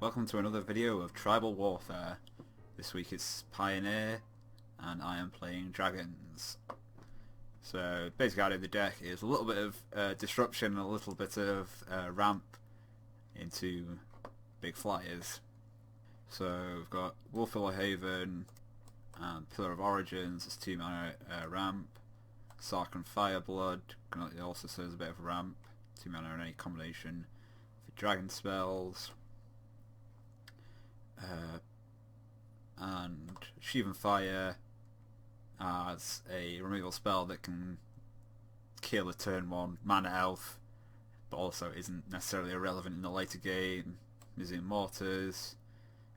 Welcome to another video of Tribal Warfare. This week it's Pioneer and I am playing Dragons. So basically out of the deck is a little bit of disruption and a little bit of ramp into big flyers. So we've got Wolfwiller Haven and Pillar of Origins as 2 mana ramp. Sarkhan Fireblood it also serves a bit of a ramp, 2 mana in any combination for dragon spells. And Sheathen Fire as a removal spell that can kill a turn 1 mana elf, but also isn't necessarily irrelevant in the later game. Museum Mortars,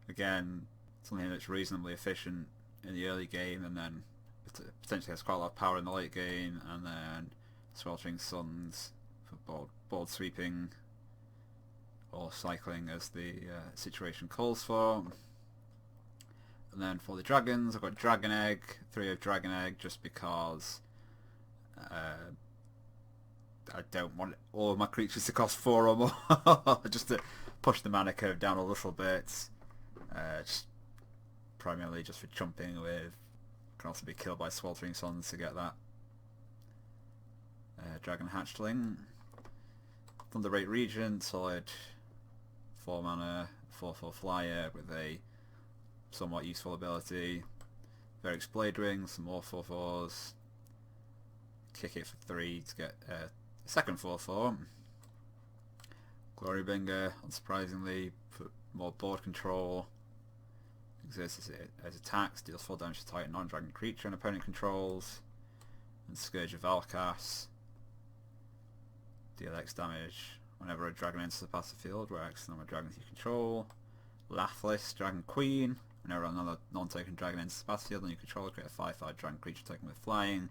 again something that's reasonably efficient in the early game and then potentially has quite a lot of power in the late game. And then Sweltering Suns for board sweeping or cycling as the situation calls for. And then for the dragons I've got Dragon Egg, 3 of Dragon Egg, just because I don't want all of my creatures to cost 4 or more, just to push the mana curve down a little bit, just primarily just for chumping with. Can also be killed by Sweltering Suns to get that Dragon Hatchling. Thunderrate Regent, solid 4 mana, 4/4 flyer with a somewhat useful ability. Verix Blade Ring, some more 4/4s. Kick it for 3 to get a second 4/4. Glorybringer, unsurprisingly, for more board control. Exerts as attacks, deals 4 damage to target non-dragon creature and opponent controls. And Scourge of Valkas, deal X damage whenever a dragon enters the passive field, where X is the number of dragons you control. Lathlis, Dragon Queen, whenever another non-token dragon enters the battlefield and you control, create a 5/5 dragon creature token with flying.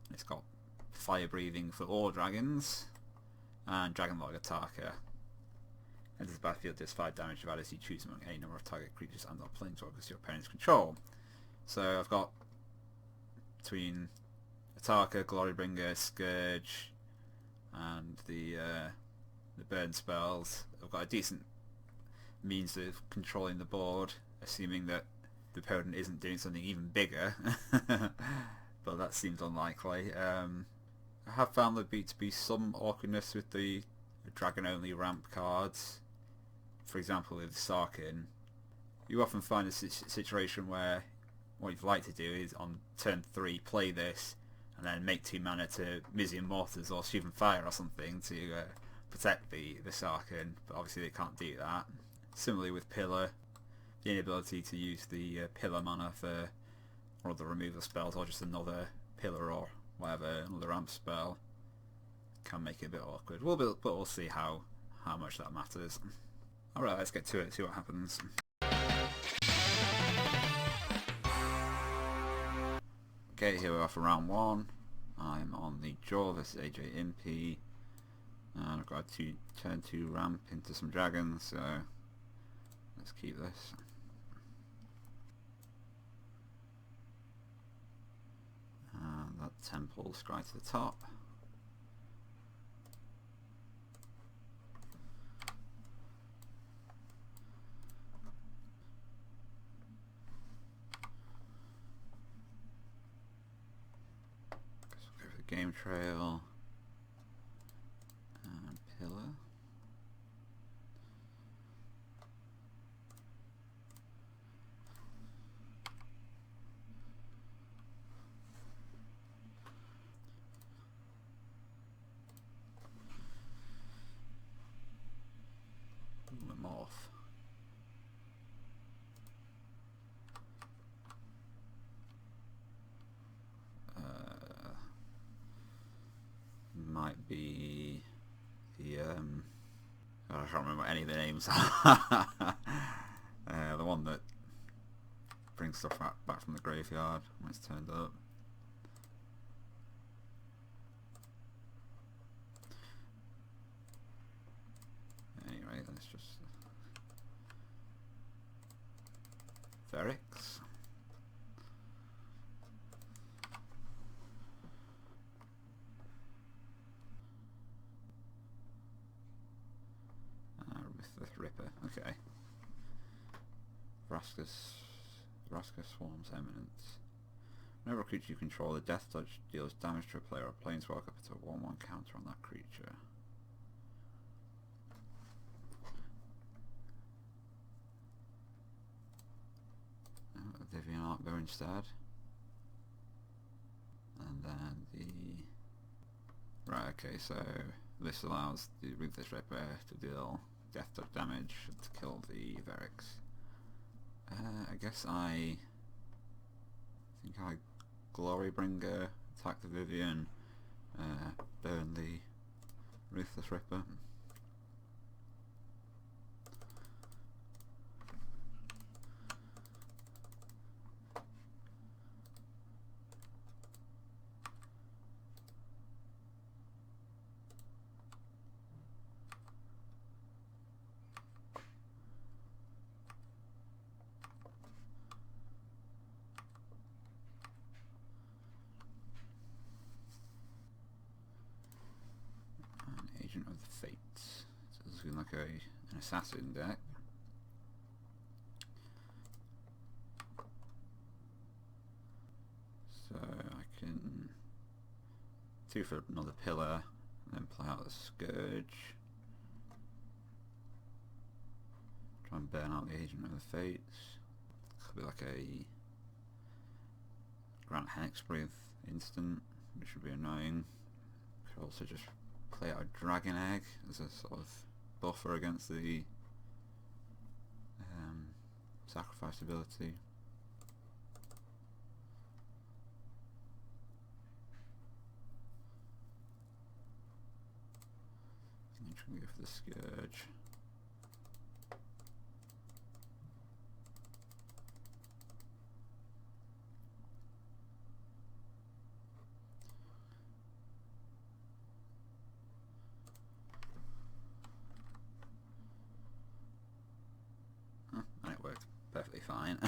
And it's got fire breathing for all dragons. And Dragonlord Attacker. Enters the battlefield, does 5 damage if added, you choose among any number of target creatures and or planeswalkers your opponent's control. So I've got between Attacker, Glorybringer, Scourge, and the burn spells, I've got a decent means of controlling the board, assuming that the opponent isn't doing something even bigger, but that seems unlikely. I have found there to be some awkwardness with the dragon only ramp cards. For example, with Sarkhan, you often find a situation where what you'd like to do is on turn 3 play this and then make 2 mana to Museum Mortars or Sheathen Fire or something to protect the Sarkhan, but obviously they can't do that. Similarly with Pillar, the inability to use the Pillar mana for one of the removal spells or just another Pillar or whatever, another ramp spell, can make it a bit awkward. But we'll see how much that matters. Alright, let's get to it, see what happens. Okay, here we're off for round 1. I'm on the draw versus AJ Impy, and I've got a turn 2 ramp into some dragons, so let's keep this. And that temple scry to the top. Game Trail and Pillar. Morph. Might be the I can't remember any of the names. The one that brings stuff back from the graveyard when it's turned up. Anyway, let's just Verix. Ripper, okay. Raska Swarm's Eminence. Whenever a creature you control, the Death Touch deals damage to a player or planeswalker, puts a 1/1 counter on that creature. Vivian Artbow instead. And then the... Right, okay, so this allows the Ruthless Ripper to deal Death Touch damage to kill the Verix. I guess I think I Glorybringer, attack the Vivian, burn the Ruthless Ripper. Agent of the Fates. So this is like an assassin deck. So I can 2 for another pillar, and then play out the Scourge. Try and burn out the Agent of the Fates. Could be like a Grant Hexbreath instant, which would be annoying. Could also just play out a Dragon Egg as a sort of buffer against the sacrifice ability. I'm trying to go for the Scourge. And it worked perfectly fine.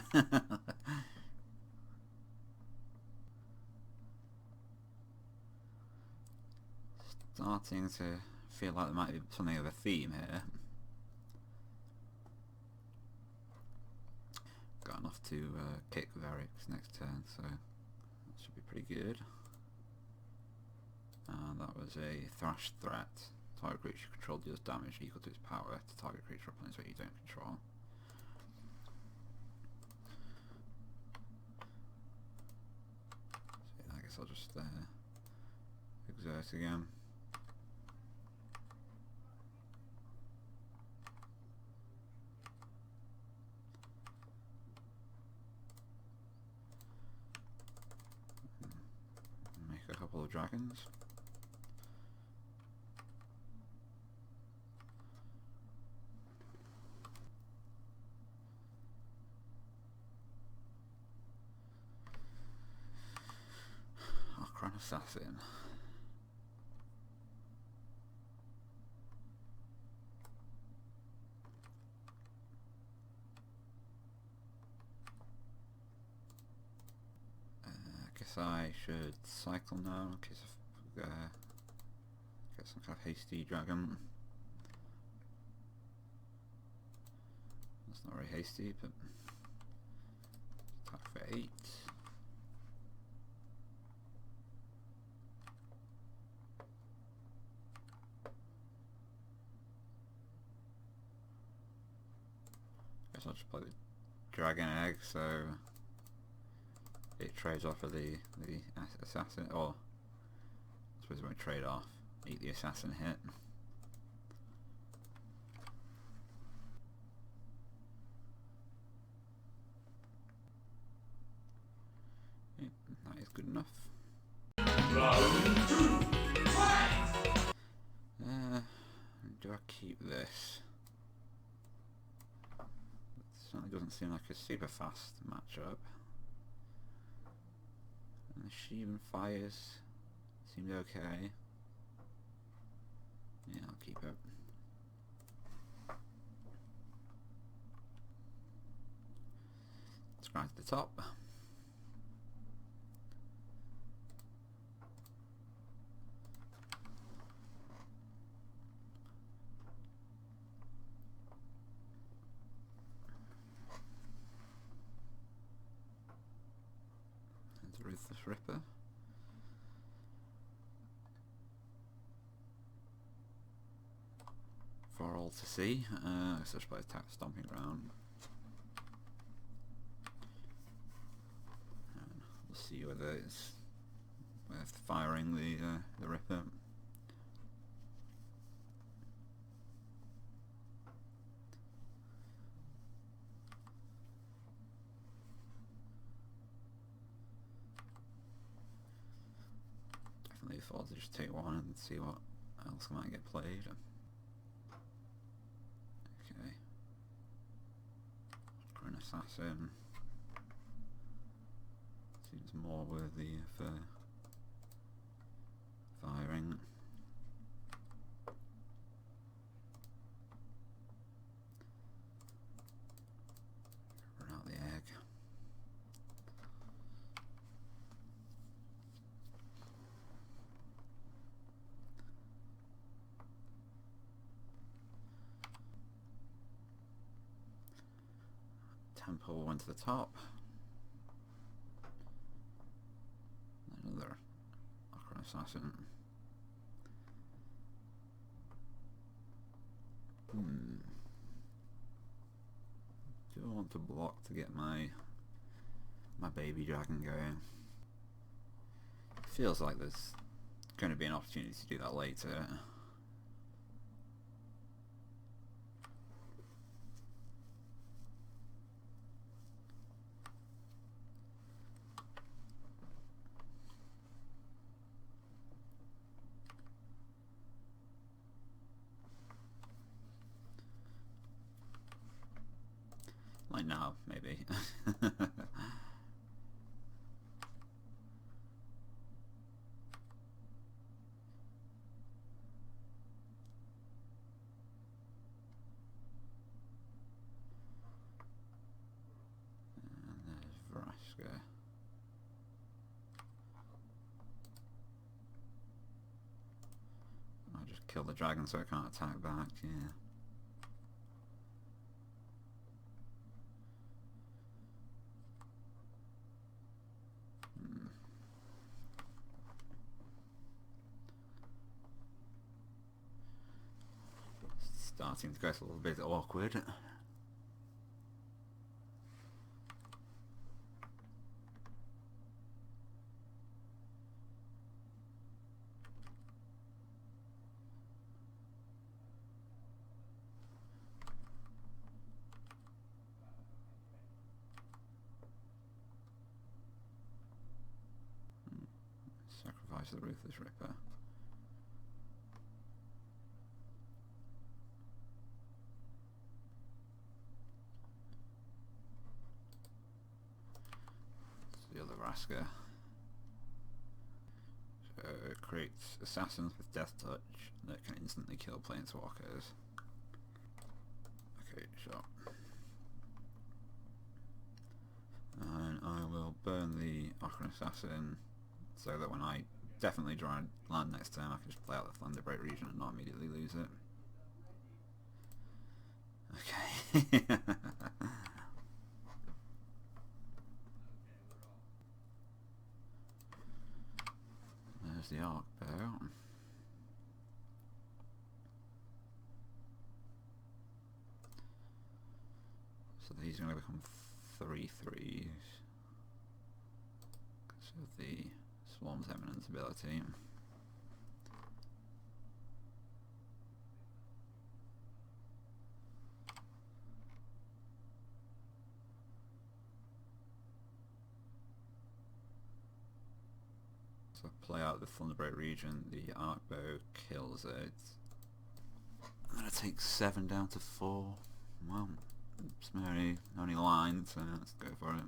Starting to feel like there might be something of a theme here. Got enough to kick Verix next turn, so that should be pretty good. And that was a Thrash threat. Target creature you control deals damage equal to its power to target creature or planeswalker you don't control. So yeah, I guess I'll just exert again. Make a couple of dragons. Assassin. I guess I should cycle now in case of get some kind of hasty dragon. That's not very hasty, but attack for 8. I'll just play the Dragon Egg, so it trades off of the assassin, or I suppose it won't trade off, eat the assassin hit. Yeah, that is good enough. Round 2, fight! Do I keep this? Certainly doesn't seem like a super fast matchup. And the Sheevan Fires seemed okay. Yeah, I'll keep it. Let's grind to the top. Ruthless Ripper. For all to see. Such by attack Stomping Ground. And we'll see whether it's worth firing the Ripper. Definitely thought to just take one and see what else might get played. Okay. Green Assassin seems more worthy of firing. Run out the egg. Tempo went to the top. Another Aqua Assassin. Do I want to block to get my baby dragon going? Feels like there's going to be an opportunity to do that later. Like now, maybe. And there's Vraska. I'll just kill the dragon so it can't attack back, yeah. Starting to get a little bit awkward. Sacrifice the Ruthless Ripper. The other Vraska. So it creates assassins with Death Touch that can instantly kill planeswalkers. Okay, sure. And I will burn the Aqua Assassin so that when I definitely draw a land next turn I can just play out the Thunderbolt region and not immediately lose it. Okay. There's the arc bow. So these are going to become 3/3s because of the Swarm's Eminence ability. So play out the Thunderbolt region, the arc bow kills it. I'm going to take 7 down to 4. Well, it's my only line, so let's go for it.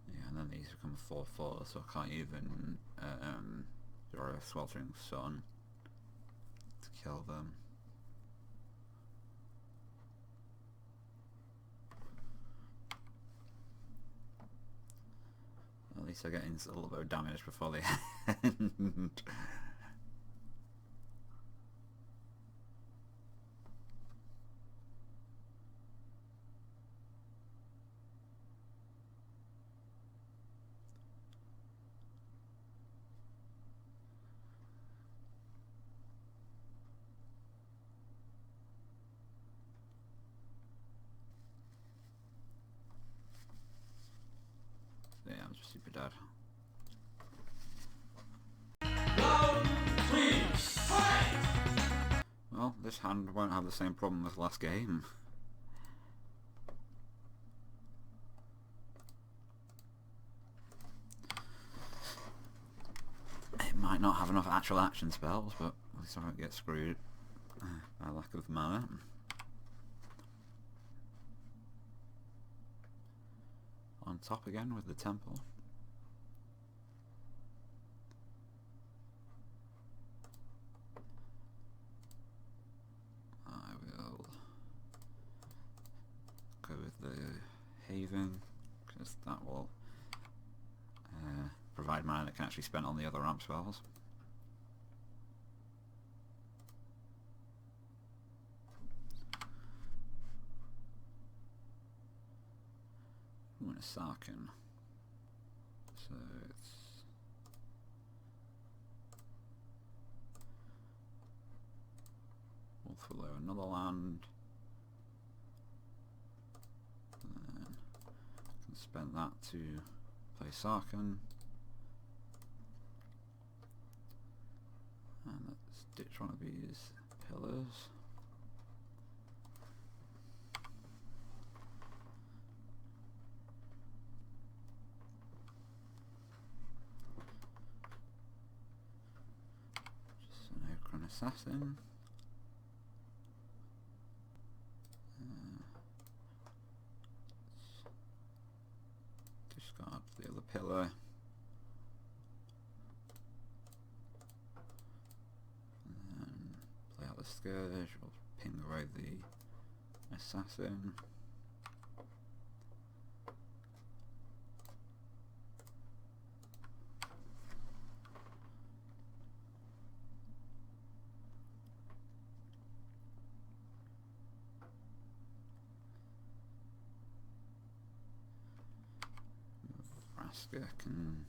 Yeah, and then these become 4/4, so I can't even draw a Sweltering Sun to kill them. At least I get a little bit of damage before they end. instead. Round 3, fight! Well, this hand won't have the same problem as last game. It might not have enough actual action spells, but at least I won't get screwed by lack of mana. On top again with the temple. I will go with the Haven, because that will provide mana that can actually be spent on the other ramp spells. I'm going to Sarkin. So it's Wolf Willow, another land. And then I can spend that to play Sarkin. And let's ditch one of these pillars. Just an Okran Assassin. Discard the other pillar. Scourge, or ping away the assassin. Vraska can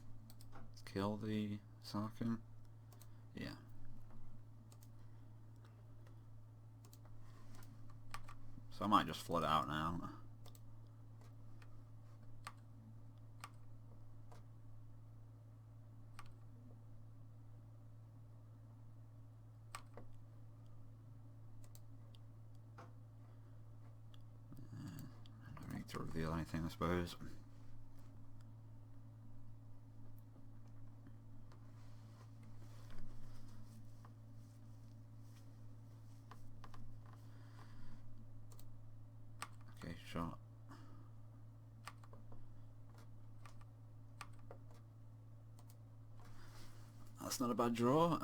kill the Sarkin. Yeah. So I might just flood it out now. I don't need to reveal anything, I suppose. Shot. That's not a bad draw.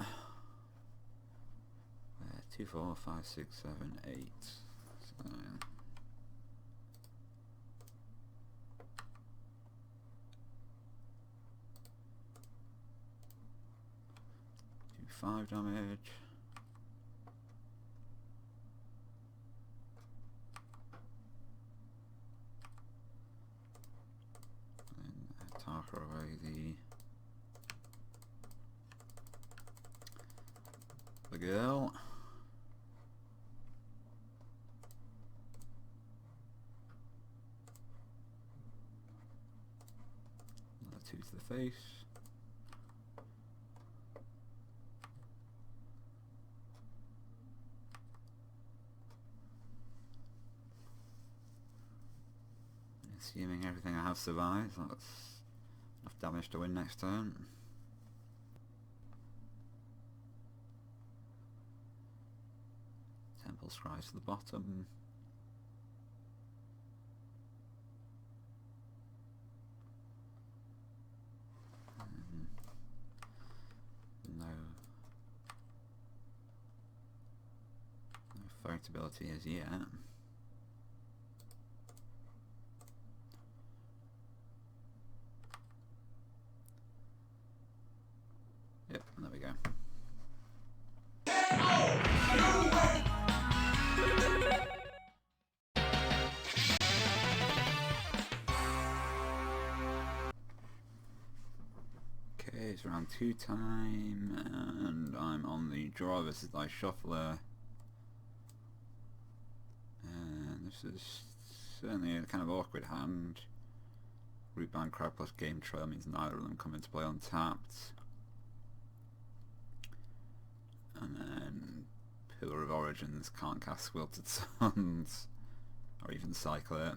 2, 4, 5, 6, 7, 8. So 5 damage. Tarka away the girl. Another 2 to the face. Assuming everything I have survives, that's enough damage to win next turn. Temple Scribes to the bottom. No fight ability as yet. Yep, and there we go. Okay, it's round 2 time, and I'm on the draw versus thy shuffler. And this is certainly a kind of awkward hand. Rootbound Crag plus Game Trail means neither of them come into play untapped. And then Pillar of Origins can't cast Wilted Suns or even cycle it.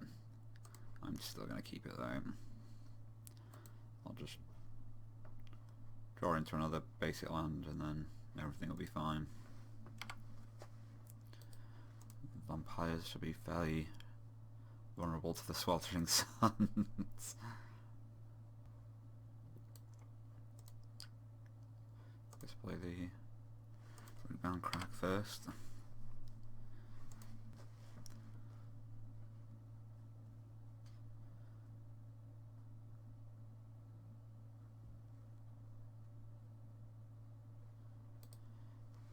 I'm still going to keep it though. I'll just draw into another basic land and then everything will be fine. Vampires should be fairly vulnerable to the Sweltering Suns. Let's play the Rootbound Crag first.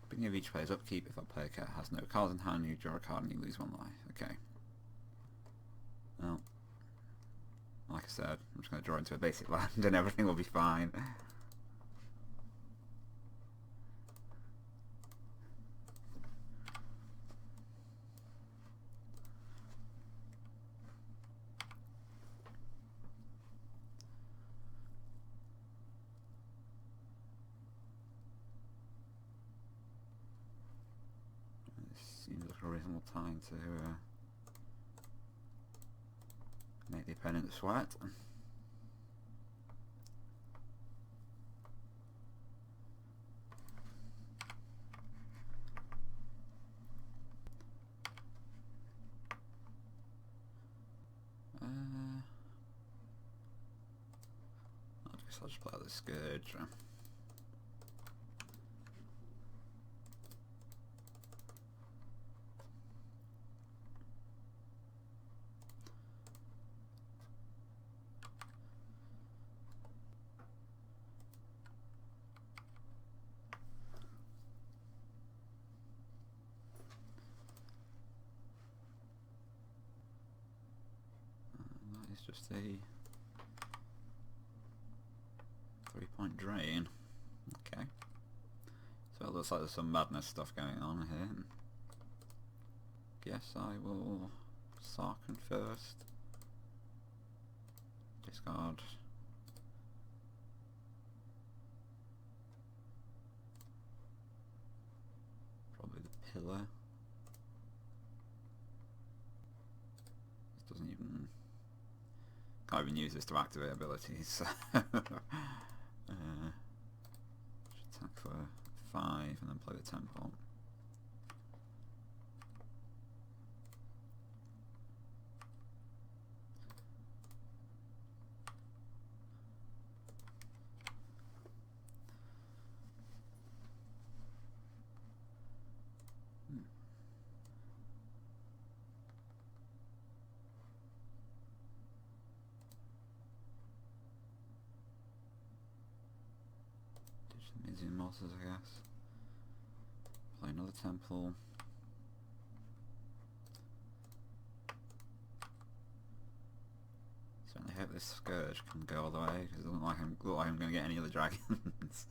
Beginning of each player's upkeep, if a player has no cards in hand, you draw a card and you lose 1 life. Okay. Well, like I said, I'm just going to draw into a basic land and everything will be fine. Seems like a reasonable time to make the opponent sweat. I guess I'll just play out the Scourge. It's just a 3-point drain. Okay. So it looks like there's some madness stuff going on here. Guess I will Sarkhan first. Discard. Probably the Pillar. This doesn't even... Can't even use this to activate abilities. So should attack for 5 and then play the Temple. Amazing monsters, I guess. Play another Temple. Certainly hope this Scourge can go all the way, because it doesn't look like I'm going to get any other dragons.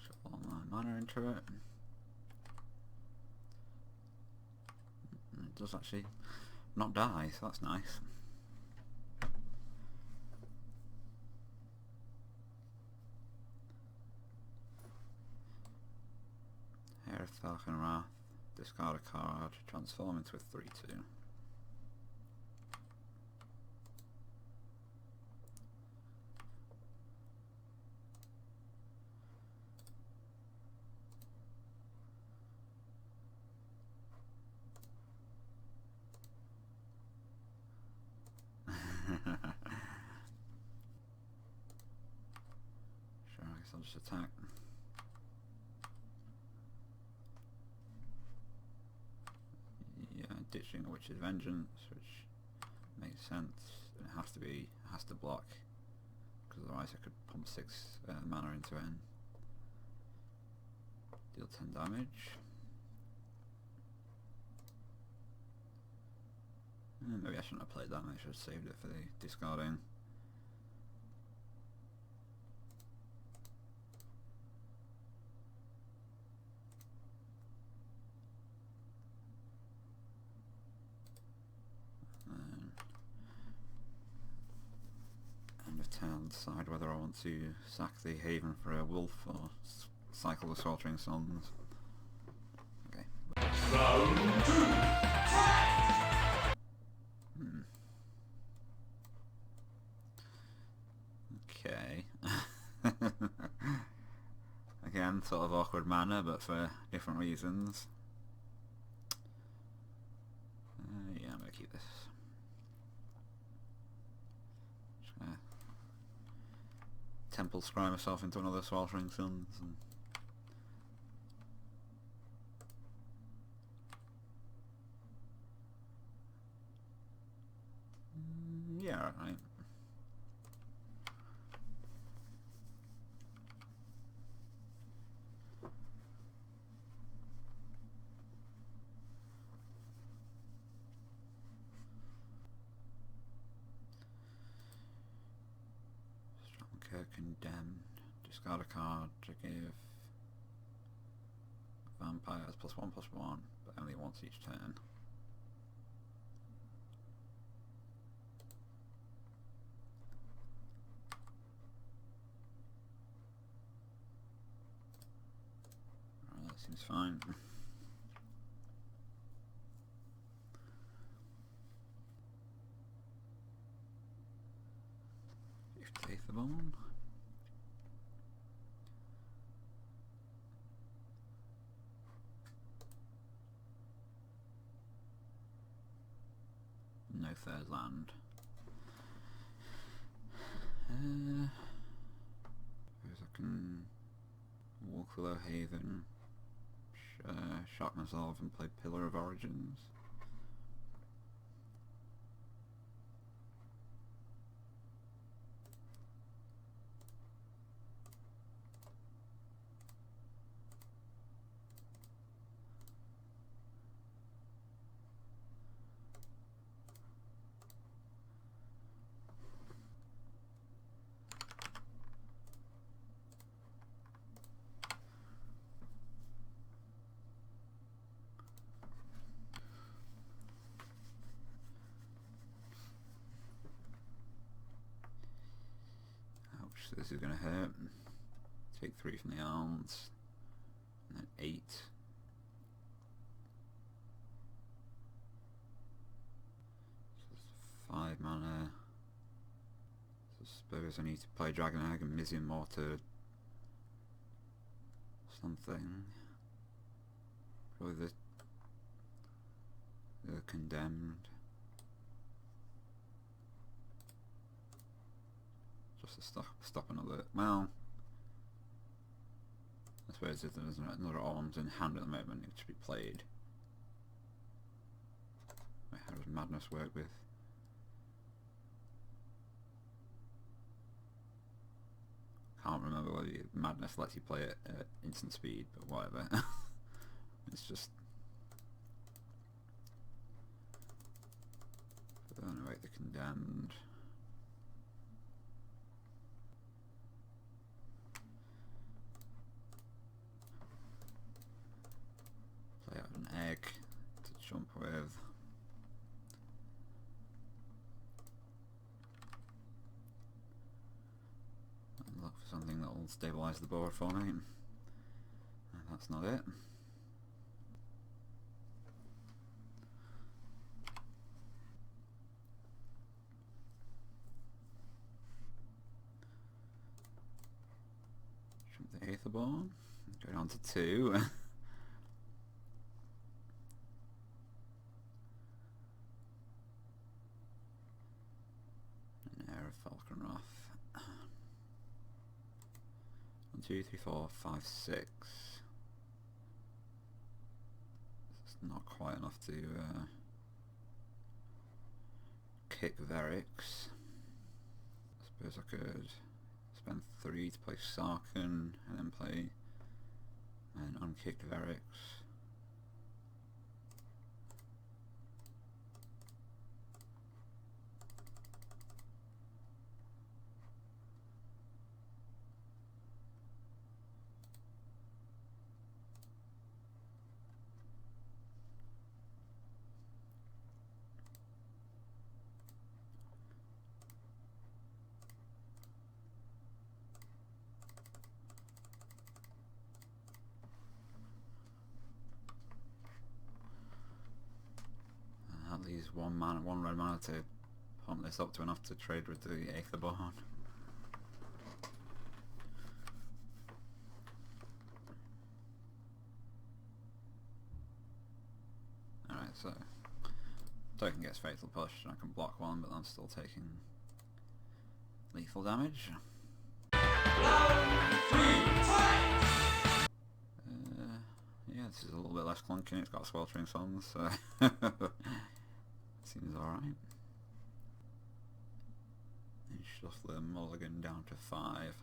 Shuffle all my mana into it. It does actually not die, so that's nice. Hair of Falcon Wrath, discard a card, transform into a 3/2. Sure, I guess I'll just attack. Yeah, ditching a Witch's Vengeance, which makes sense. It has to block, because otherwise I could pump 6 mana into it and deal 10 damage. Maybe I shouldn't have played that, I should have saved it for the discarding. turn, decide whether I want to sack the Haven for a wolf or cycle the Sweltering Suns. Okay. Round 2, fight! Okay. Again, sort of awkward manner, but for different reasons. Yeah, I'm gonna keep this. Just gonna temple scry myself into another Sweltering Suns. And yeah, right. Condemned. Discard a card to give vampires +1/+1, but only once each turn. Alright, that seems fine. Fifth Bone. No third land. Suppose I can walk below Haven, shock myself and play Pillar of Origins. Ouch, this is gonna hurt. Take 3 from the arms, and then 8. So it's 5 mana. So I suppose I need to play Dragon Egg and Mizzium Mortar something. Probably the Condemned. Just to stop another. Well, I suppose if there's another arms in hand at the moment, it should be played. Wait, how does Madness work with? Can't remember whether Madness lets you play it at instant speed, but whatever. It's just. Anyway, the Condemned. Play out an egg to jump with. And look for something that will stabilise the board for me. And that's not it. Jump the Aetherborn. Go down to 2. An Air of Falconroth. 1, 2, 3, 4, 5, 6. It's not quite enough to kick Verix. I suppose I could spend 3 to play Sarkhan and then play an unkicked Verix. Lose one red mana to pump this up to enough to trade with the Aetherborn. Alright, so token gets Fatal Push and I can block one, but I'm still taking lethal damage. Round 3, fight! Yeah, this is a little bit less clunky and it's got Sweltering Suns, so seems alright. And shuffle the mulligan down to 5.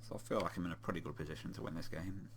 So I feel like I'm in a pretty good position to win this game.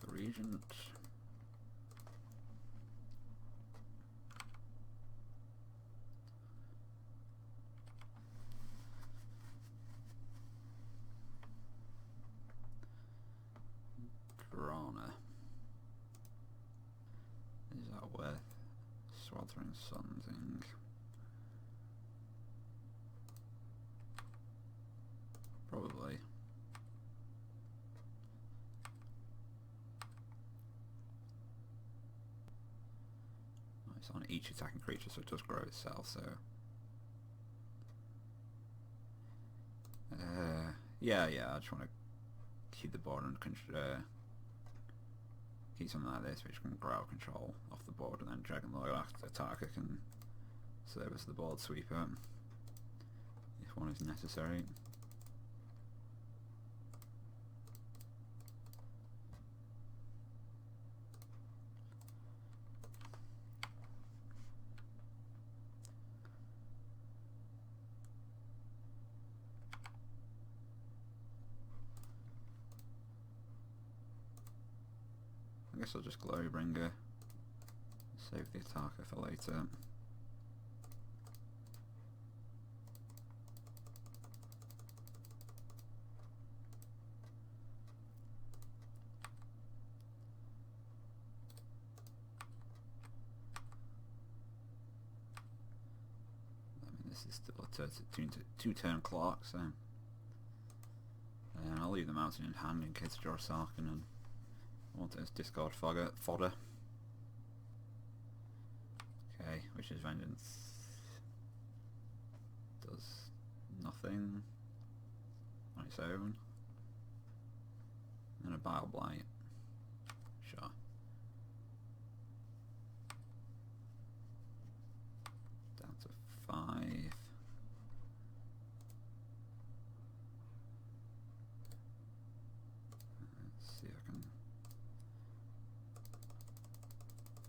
Regent. Drana. Is that worth Sweltering Sunsing? Probably. It's on each attacking creature, so it does grow itself, so... yeah, I just want to keep the board and keep something like this, which can grow control off the board, and then Dragon Lord attacker can serve as the board sweeper, if one is necessary. I guess I'll just Glorybringer, save the attacker for later. I mean, this is still a two-turn clock, so... And I'll leave the mountain in hand in case Jorah Sarkhan I want it as discard fodder. Okay, Witch's Vengeance does nothing on its own. And a Bile Blight. Sure. Down to 5. Let's see if I can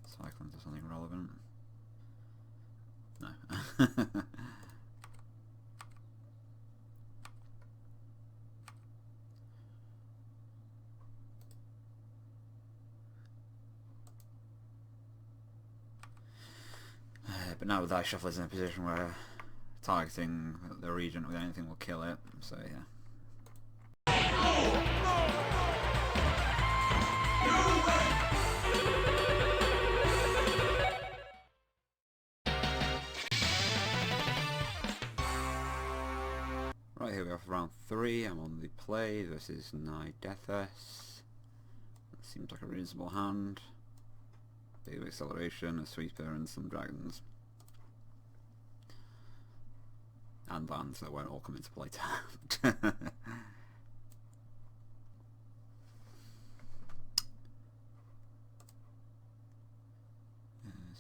cycle into something relevant. No. But now the Dice Shuffle is in a position where targeting the Regent with anything will kill it, so yeah. Right, here we are for round 3. I'm on the play versus Nidethus. That seems like a reasonable hand. Bit of acceleration, a sweeper, and some dragons. And lands that won't all come into play tapped. So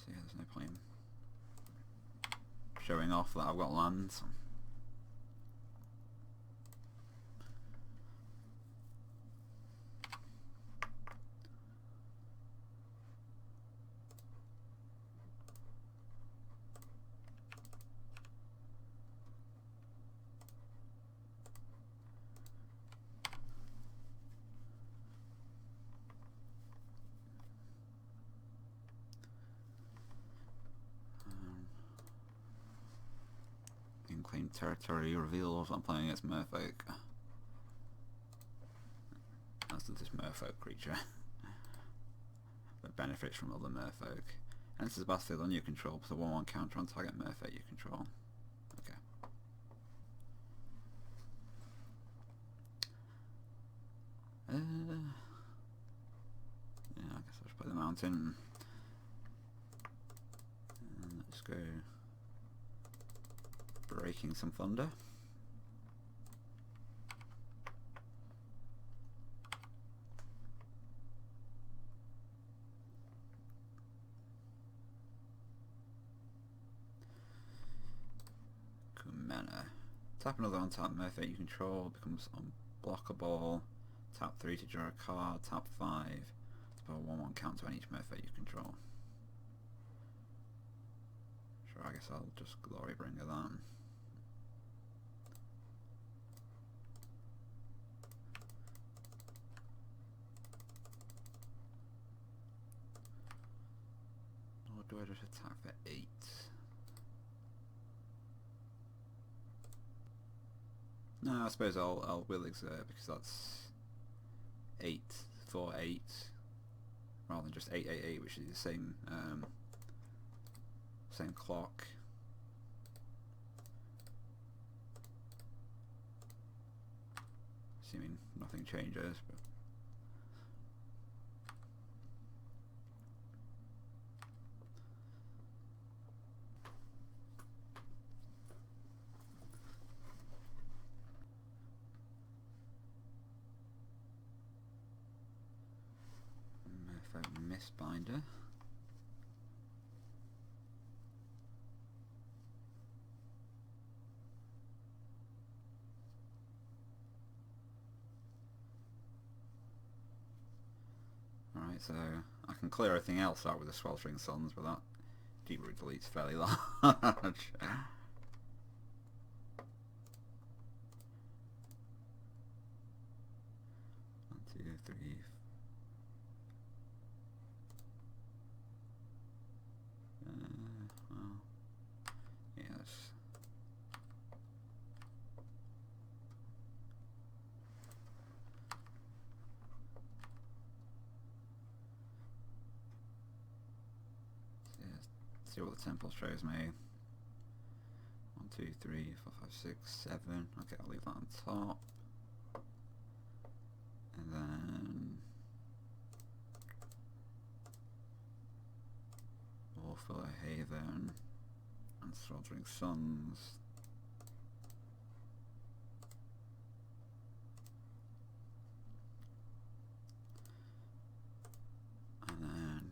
yeah, there's no point in showing off that I've got lands. Claim territory reveals I'm playing against Merfolk. As does this Merfolk creature. That benefits from other Merfolk. Enters the battlefield on your control, plus a 1/1 counter on target Merfolk you control. Okay. Yeah, I guess I'll just play the mountain. And let's go breaking some thunder. Mana. Tap another untapped Merfolk you control, becomes unblockable. Tap 3 to draw a card, tap 5 to put a 1/1 counter on each Merfolk you control. Sure, I guess I'll just Glorybringer that. Or do I just attack for 8? No, I suppose I'll will exert because that's 8 for 8 rather than just 888, which is the same same clock. Assuming nothing changes. But Mistbinder. Alright, so I can clear everything else out with the Sweltering Suns, but that Deep Root delete's fairly large. 1, 2, 3. Well, yes. See what the temple shows me. 1, 2, 3, 4, 5, 6, 7. Okay, I'll leave that on top. And then Warfare Haven and Sweltering Suns. And then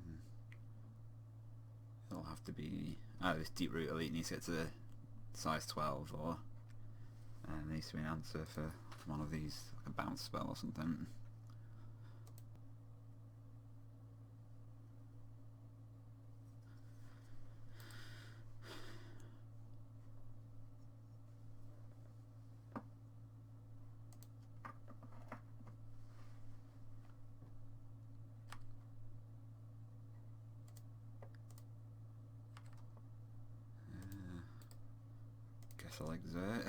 it'll have to be this Deep Root Elite needs to get to size 12, or needs to be an answer for one of these, like a bounce spell or something. Guess I'll exert.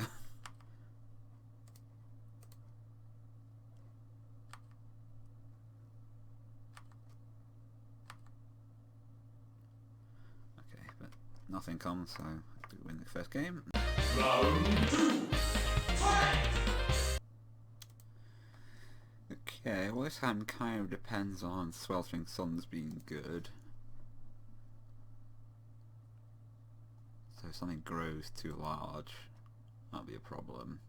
Okay, but nothing comes, so I have to win the first game. Round 2. Fight! Okay, well this hand kind of depends on Sweltering Suns being good. So if something grows too large, that'll be a problem.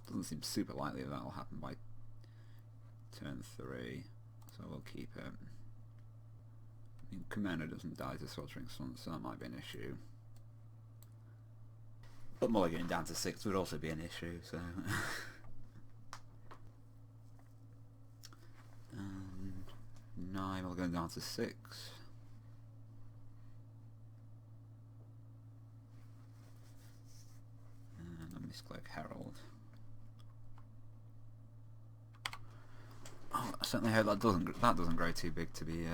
Doesn't seem super likely that'll happen by turn 3, so we'll keep it. I mean, Commander doesn't die to Sweltering Suns, so that might be an issue. But mulliganing down to 6 would also be an issue, so... 9, we'll go down to 6. And a Mistcloak Herald. Oh, I certainly hope that doesn't grow too big to be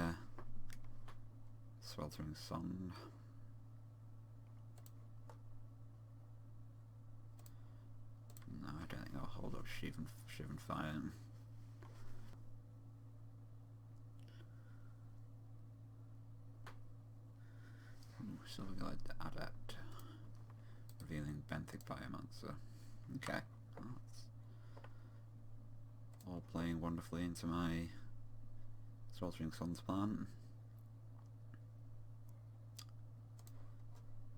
Sweltering Sun. Shivan Fire. Silverglide Adept. Revealing Benthic Biomancer. Okay. Well, that's all playing wonderfully into my Sweltering Suns plan.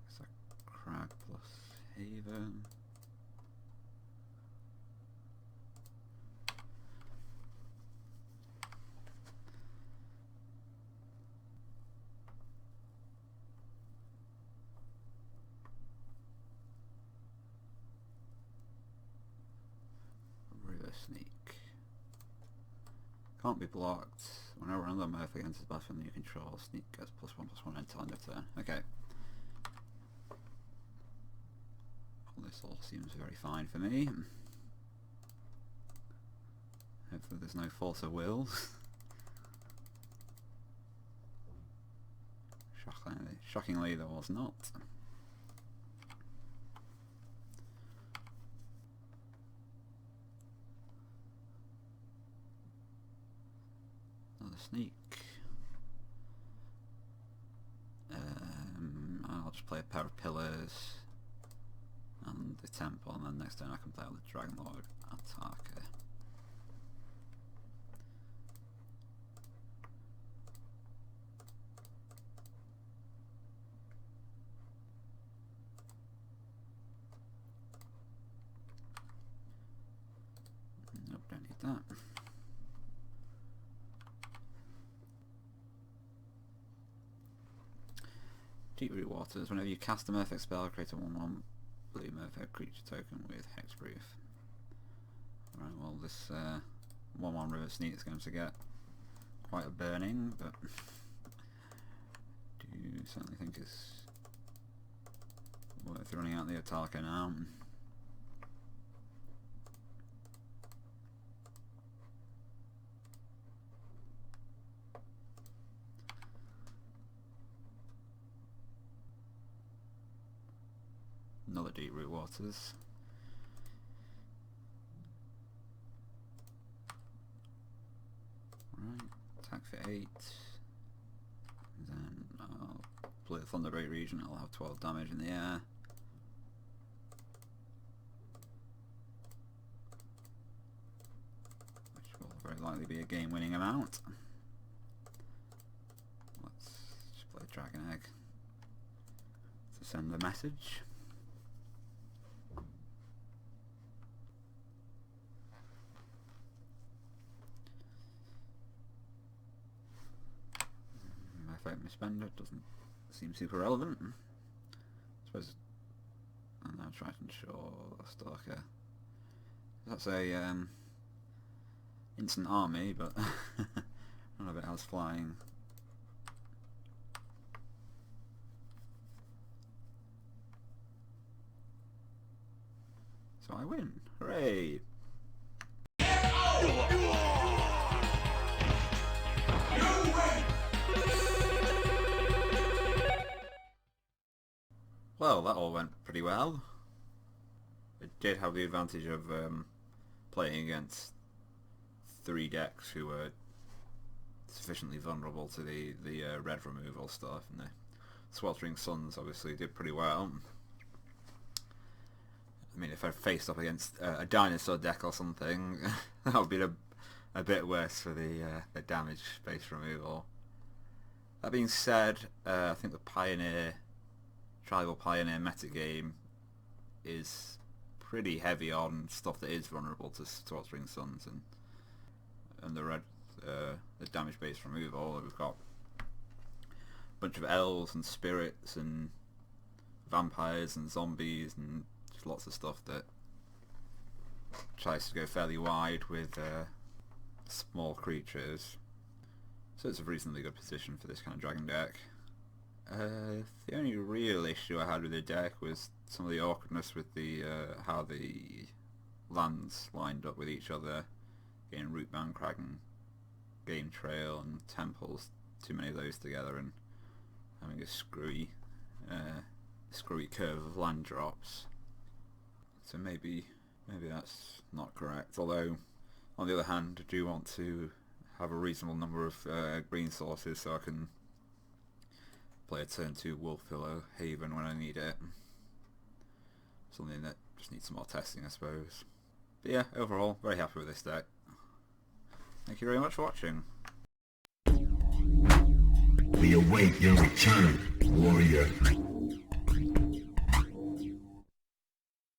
It's a Crag plus Haven. Sneak. Can't be blocked. Whenever another Murph against his battlefield you control, Sneak gets +1/+1 until end of turn. Okay. Well, this all seems very fine for me. Hopefully there's no force of will. Shockingly there was not. Sneak. I'll just play a pair of pillars and the temple, and then next turn I can play out the Dragon Lord Attacker. Nope, don't need that. Deep Root Waters. Whenever you cast a Murphic spell, create a 1/1 blue Murphic creature token with Hexproof. Right, well this 1/1 River Sneak is going to get quite a burning, but do you certainly think it's worth running out the Atarka now? Another Deep Root Waters. Right, attack for 8. Then I'll play the Thunderbreak region, I'll have 12 damage in the air. Which will very likely be a game winning amount. Let's just play Dragon Egg to send the message. Misspender doesn't seem super relevant. I suppose I'm now Triton Shore Stalker. That's a instant army, but none of it has flying. So I win. Hooray! Well, that all went pretty well. It did have the advantage of playing against 3 decks who were sufficiently vulnerable to the red removal stuff, and the Sweltering Suns obviously did pretty well. I mean, if I faced up against a dinosaur deck or something, that would be a bit worse for the damage-based removal. That being said, I think the Tribal Pioneer metagame is pretty heavy on stuff that is vulnerable to Sweltering Suns and the damage-based removal. We've got a bunch of elves and spirits and vampires and zombies and just lots of stuff that tries to go fairly wide with small creatures. So it's a reasonably good position for this kind of dragon deck. The only real issue I had with the deck was some of the awkwardness with the how the lands lined up with each other, getting Rootbound Kraken, Game Trail and Temples, too many of those together, and having a screwy curve of land drops. So maybe maybe that's not correct. Although, on the other hand, I do want to have a reasonable number of green sources so I can play a turn 2 Wolf Pillow Haven when I need it. Something that just needs some more testing, I suppose. But yeah, overall, very happy with this deck. Thank you very much for watching. We await your return, warrior.